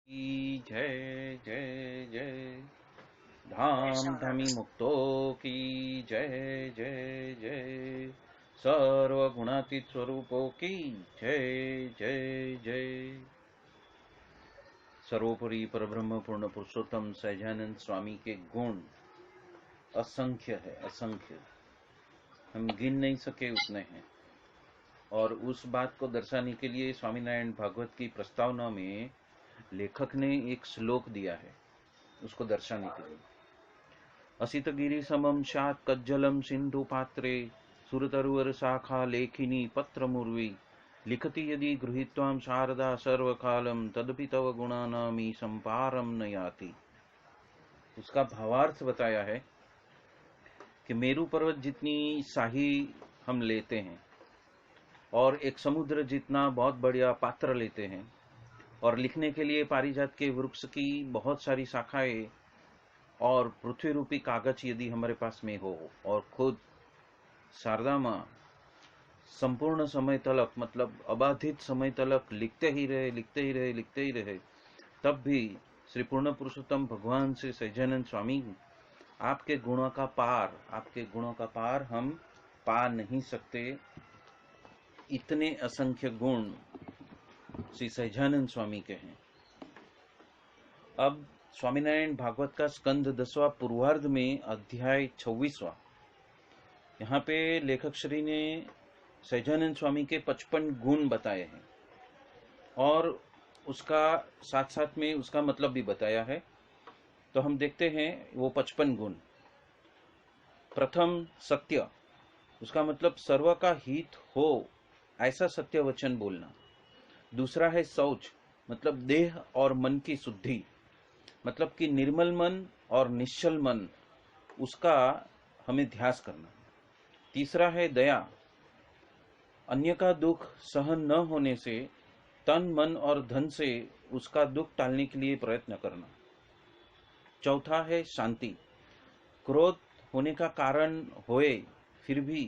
की जय जय जय। धाम धमी मुक्तो की जय जय जय। सर्वगुणातीत स्वरूपों की जय जय जय। सर्वोपरि परब्रह्म पूर्ण पुरुषोत्तम सहजानंद स्वामी के गुण असंख्य है, असंख्य, हम गिन नहीं सके उतने हैं। और उस बात को दर्शाने के लिए स्वामीनारायण भागवत की प्रस्तावना में लेखक ने एक श्लोक दिया है, उसको दर्शाने के लिए। असित गिरि समम शात कज्जलम सिंधु पात्रे सुरतरुवर शाखा लेखिनी पत्र मुर्वी लिखति यदि गृहीत्वाम शारदा सर्वकालम तदपि तव गुणानामी संपारम न याति। उसका भावार्थ बताया है कि मेरु पर्वत जितनी शाही हम लेते हैं और एक समुद्र जितना बहुत बढ़िया पात्र लेते हैं और लिखने के लिए पारिजात के वृक्ष की बहुत सारी शाखाएं और पृथ्वी रूपी कागज यदि हमारे पास में हो और खुद शारदा मां संपूर्ण समय तलक, मतलब अबाधित समय तलक लिखते ही रहे, लिखते ही रहे, लिखते ही रहे, तब भी श्री पूर्ण पुरुषोत्तम भगवान श्री सहजानंद स्वामी आपके गुणों का पार, आपके गुणों का पार हम पा नहीं सकते। इतने असंख्य गुण श्री सहजानंद स्वामी के हैं। अब स्वामीनारायण भागवत का स्कंद 10वां पूर्वार्ध में अध्याय 26वां, यहाँ पे लेखक श्री ने सहजानंद स्वामी के 55 गुण बताए हैं और उसका साथ साथ में उसका मतलब भी बताया है। तो हम देखते हैं वो 55 गुण। प्रथम सत्य, उसका मतलब सर्व का हित हो ऐसा सत्य वचन बोलना। दूसरा है शौच, मतलब देह और मन की शुद्धि, मतलब कि निर्मल मन और निश्चल मन, उसका हमें ध्यास करना। तीसरा है दया, अन्य का दुख सहन न होने से तन मन और धन से उसका दुख टालने के लिए प्रयत्न करना। चौथा है शांति, क्रोध होने का कारण होए फिर भी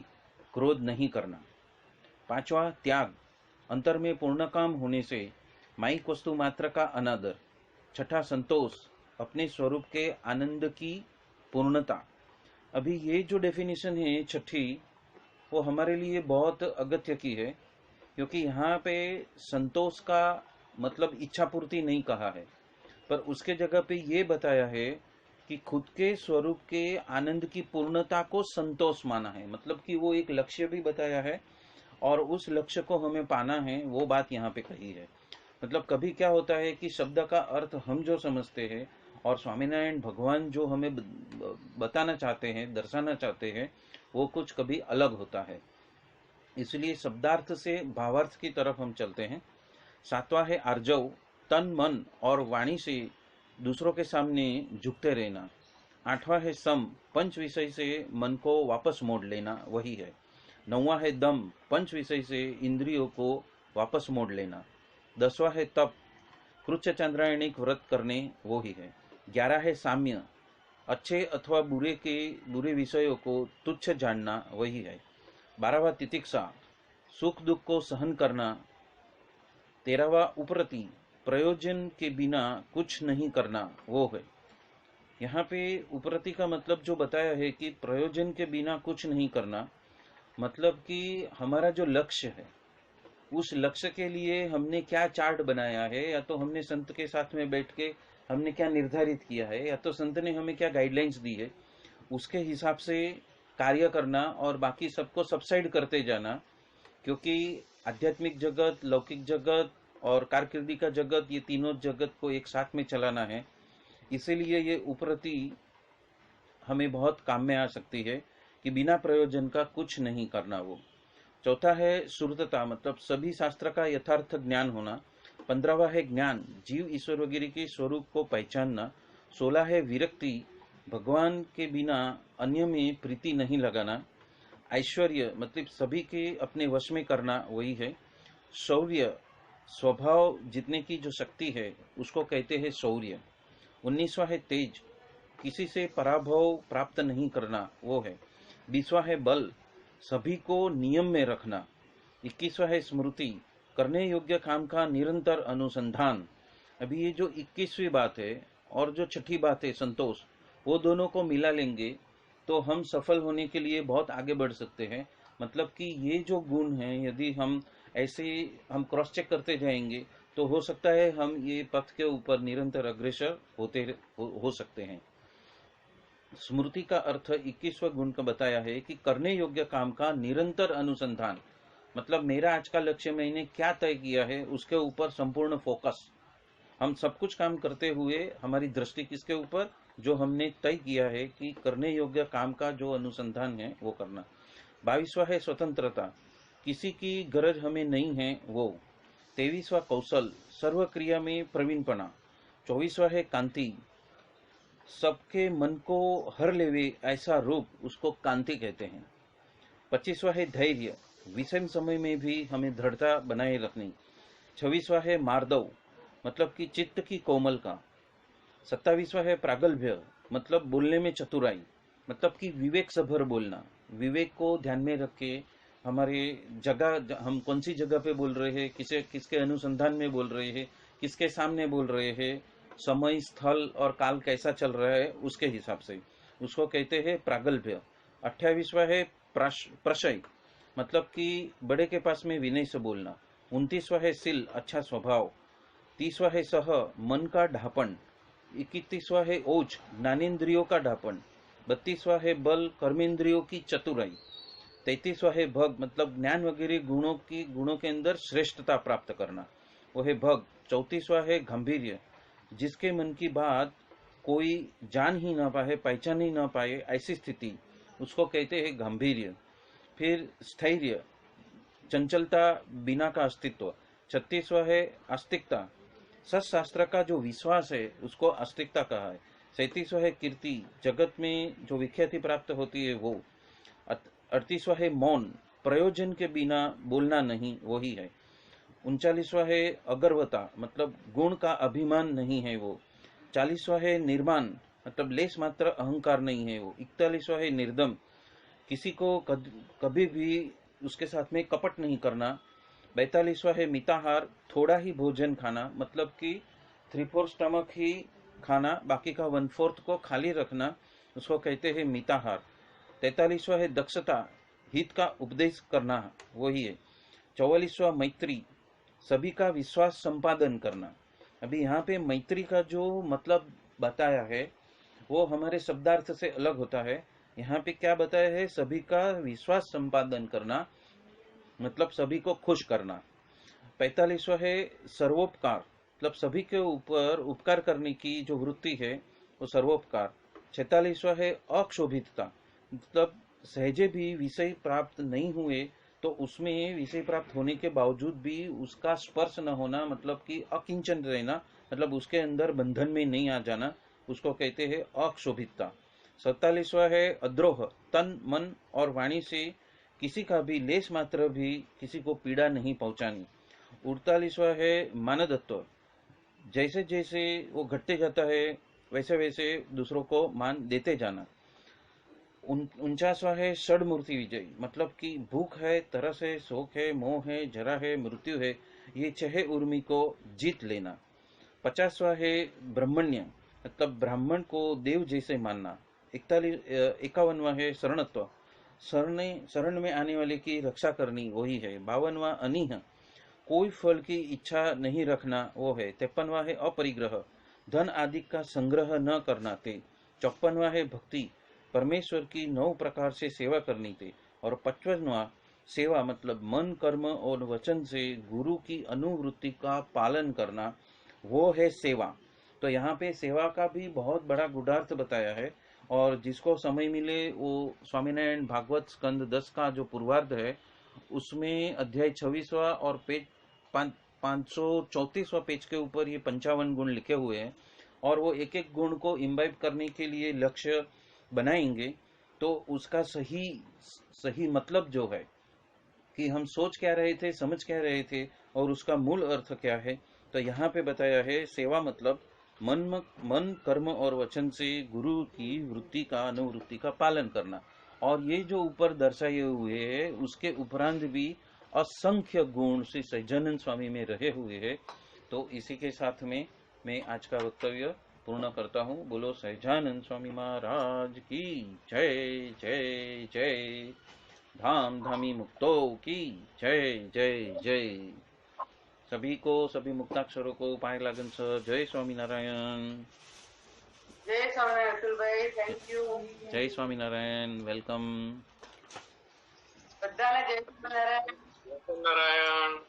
क्रोध नहीं करना। पांचवा त्याग, अंतर में पूर्ण काम होने से माइक वस्तु मात्र का अनादर। छठा संतोष, अपने स्वरूप के आनंद की पूर्णता। अभी ये जो डेफिनेशन है छठी, वो हमारे लिए बहुत अगत्य की है, क्योंकि यहाँ पे संतोष का मतलब इच्छा पूर्ति नहीं कहा है, पर उसके जगह पे ये बताया है कि खुद के स्वरूप के आनंद की पूर्णता को संतोष माना है। मतलब कि वो एक लक्ष्य भी बताया है और उस लक्ष्य को हमें पाना है, वो बात यहाँ पे कही है। मतलब कभी क्या होता है कि शब्द का अर्थ हम जो समझते हैं और स्वामीनारायण भगवान जो हमें बताना चाहते हैं, दर्शाना चाहते हैं, वो कुछ कभी अलग होता है। इसलिए शब्दार्थ से भावार्थ की तरफ हम चलते हैं। सातवां है आर्जव, तन मन और वाणी से दूसरों के सामने झुकते रहना। आठवां है सम, पंच विषय से मन को वापस मोड़ लेना, वही है। नौवां है दम, पंच विषय से इंद्रियों को वापस मोड़ लेना। 10वां है तप, कृच्छ चांद्रायणिक व्रत करने, वो ही है। 11 है साम्य, अच्छे अथवा बुरे विषयों को तुच्छ जानना, वही है। 12वां तितिक्षा, सुख दुख को सहन करना। 13वां उपरति, प्रयोजन के बिना कुछ नहीं करना, वो है। यहाँ पे उपरति का मतलब जो बताया है कि प्रयोजन के बिना कुछ नहीं करना, मतलब कि हमारा जो लक्ष्य है, उस लक्ष्य के लिए हमने क्या चार्ट बनाया है, या तो हमने संत के साथ में बैठ के हमने क्या निर्धारित किया है, या तो संत ने हमें क्या गाइडलाइंस दी है, उसके हिसाब से कार्य करना और बाकी सबको सबसाइड करते जाना। क्योंकि आध्यात्मिक जगत, लौकिक जगत और कारकिर्दी का जगत, ये तीनों जगत को एक साथ में चलाना है। इसीलिए ये उपरति हमें बहुत काम में आ सकती है कि बिना प्रयोजन का कुछ नहीं करना। वो चौथा है सुरतता, मतलब सभी शास्त्र का यथार्थ ज्ञान होना। 15वां है ज्ञान, जीव ईश्वर वगैरह के स्वरूप को पहचानना। 16 है विरक्ति, भगवान के बिना अन्य में प्रीति नहीं लगाना। ऐश्वर्य, मतलब सभी के अपने वश में करना, वही है। शौर्य, स्वभाव जितने की जो शक्ति है उसको कहते हैं शौर्य। 19वां है तेज, किसी से पराभव प्राप्त नहीं करना, वो है। 20वां है बल, सभी को नियम में रखना। 21वां है स्मृति, करने योग्य काम का निरंतर अनुसंधान। अभी ये जो 21वीं बात है और जो छठी बात है संतोष, वो दोनों को मिला लेंगे तो हम सफल होने के लिए बहुत आगे बढ़ सकते हैं। मतलब कि ये जो गुण हैं, यदि हम ऐसे हम क्रॉस चेक करते जाएंगे तो हो सकता है हम ये पथ के ऊपर निरंतर अग्रसर हो सकते हैं। स्मृति का अर्थ 21वां गुण का बताया है कि करने योग्य काम का निरंतर अनुसंधान। मतलब मेरा आज का लक्ष्य मैंने क्या तय किया है उसके ऊपर संपूर्ण फोकस। हम सब कुछ काम करते हुए हमारी दृष्टि किसके ऊपर, जो हमने तय किया है कि करने योग्य काम का जो अनुसंधान है वो करना। 22वां है स्वतंत्रता, किसी की गरज हमें नहीं है वो। 23वां कौशल, सर्व क्रिया में प्रवीणपना। 24वां है कांति, सबके मन को हर लेवे ऐसा रूप, उसको कांति कहते हैं। 25वां है धैर्य, विषम समय में भी हमें दृढ़ता बनाए रखनी। 26वां है मार्दव, मतलब कि चित्त की कोमल का। 27वां है प्रागल्भ्य, मतलब बोलने में चतुराई, मतलब कि विवेक सभर बोलना। विवेक को ध्यान में रख के हमारे जगह, हम कौन सी जगह पे बोल रहे हैं, किसके अनुसंधान में बोल रहे हैं, किसके सामने बोल रहे हैं, समय स्थल और काल कैसा चल रहा है उसके हिसाब से, उसको कहते हैं प्रागल्भ्य। 28वां है प्रशय, मतलब कि बड़े के पास में विनय से बोलना। 29वां है शील, अच्छा स्वभाव। 30वां है सह, मन का ढापन। 31वां है ओज, ज्ञानेन्द्रियों का ढापन। 32वां है बल, कर्मेंद्रियों की चतुराई। 33वां है भग, मतलब ज्ञान वगैरह गुणों के अंदर श्रेष्ठता प्राप्त करना, वो है भग। 34वां है गंभीर्य, जिसके मन की बात कोई जान ही ना पाए, पहचान ही ना पाए, ऐसी स्थिति, उसको कहते हैं गंभीर्य। फिर स्थैर्य, चंचलता, बिना का अस्तित्व। 36वां है आस्तिकता, सत्शास्त्र का जो विश्वास है उसको आस्तिकता कहा है। 37वां है कीर्ति, जगत में जो विख्याति प्राप्त होती है वो। 38वां है मौन, प्रयोजन के बिना बोलना नहीं, वही है। 39वां है अगर्वता, मतलब गुण का अभिमान नहीं है वो। 40वां है निर्माण, मतलब लेस मात्र अहंकार नहीं है वो। 41वां है निर्दम, किसी को कभी भी उसके साथ में कपट नहीं करना। 42वां है मिताहार, थोड़ा ही भोजन खाना, मतलब कि 3/4 स्टमक ही खाना, बाकी का 1/4 को खाली रखना, उसको कहते हैं मिताहार। 43वां है दक्षता, हित का उपदेश करना, वही है। 44वां मैत्री, सभी का विश्वास संपादन करना। अभी यहाँ पे मैत्री का जो मतलब बताया है वो हमारे शब्दार्थ से अलग होता है। यहाँ पे क्या बताया है, सभी का विश्वास संपादन करना, मतलब सभी को खुश करना। 45वां है सर्वोपकार, मतलब सभी के ऊपर उपकार करने की जो वृत्ति है वो सर्वोपकार। 46वां है अक्षोभितता, मतलब सहजे भी विषय प्राप्त नहीं हुए तो उसमें विषय प्राप्त होने के बावजूद भी उसका स्पर्श न होना, मतलब कि अकिंचन रहना, मतलब उसके अंदर बंधन में नहीं आ जाना, उसको कहते हैं अक्षोभितता। 47वां है अद्रोह, तन मन और वाणी से किसी का भी लेस मात्र भी किसी को पीड़ा नहीं पहुंचानी। 48वां है मानदत्व, जैसे जैसे वो घटते जाता है वैसे वैसे दूसरों को मान देते जाना। 49वां है षड मूर्ति विजय, मतलब कि भूख है, तरस है, शोक है, मोह है, जरा है, मृत्यु है, ये 6 उर्मी को जीत लेना। 50वां है ब्रह्मण्य, मतलब ब्राह्मण को देव जैसे मानना। 51वां है शरणत्व, शरण में आने वाले की रक्षा करनी, वही है। 52वां अनिह, कोई फल की इच्छा नहीं रखना, वो है। 53वां है अपरिग्रह, धन आदि का संग्रह न करना थे। 54वां है भक्ति, परमेश्वर की 9 प्रकार से सेवा करनी थे। और 55वां सेवा, मतलब मन कर्म और वचन से गुरु की अनुवृत्ति का पालन करना, वो है सेवा। तो यहाँ पे सेवा का भी बहुत बड़ा गुणार्थ बताया है, और जिसको समय मिले वो स्वामीनारायण भागवत स्कंद 10 का जो पूर्वार्ध है उसमें अध्याय 26वां और पेज 534वां पेज के ऊपर ये 55 गुण लिखे हुए हैं, और वो एक एक गुण को इम्बाइब करने के लिए लक्ष्य बनाएंगे तो उसका सही मतलब जो है कि हम सोच क्या रहे थे, समझ क्या रहे थे, और उसका मूल अर्थ क्या है, तो यहाँ पे बताया है सेवा मतलब मन कर्म और वचन से गुरु की वृत्ति का अनुवृत्ति का पालन करना। और ये जो ऊपर दर्शाए हुए हैं उसके उपरांत भी असंख्य गुण श्री सज्जनन स्वामी में रहे हुए हैं। तो इसी के साथ में मैं आज का वक्तव्य पूर्ण करता हूँ। बोलो सहजानंद स्वामी महाराज की जय जय जय। धाम धामी मुक्तो की जय जय जय। सभी को, सभी मुक्ताक्षरों को पाए लागन सर। जय स्वामीनारायण। जय स्वामीनारायण अतुल भाई, थैंक यू। जय स्वामीनारायण, वेलकम। बधाने जय स्वामीनारायण। नारायण।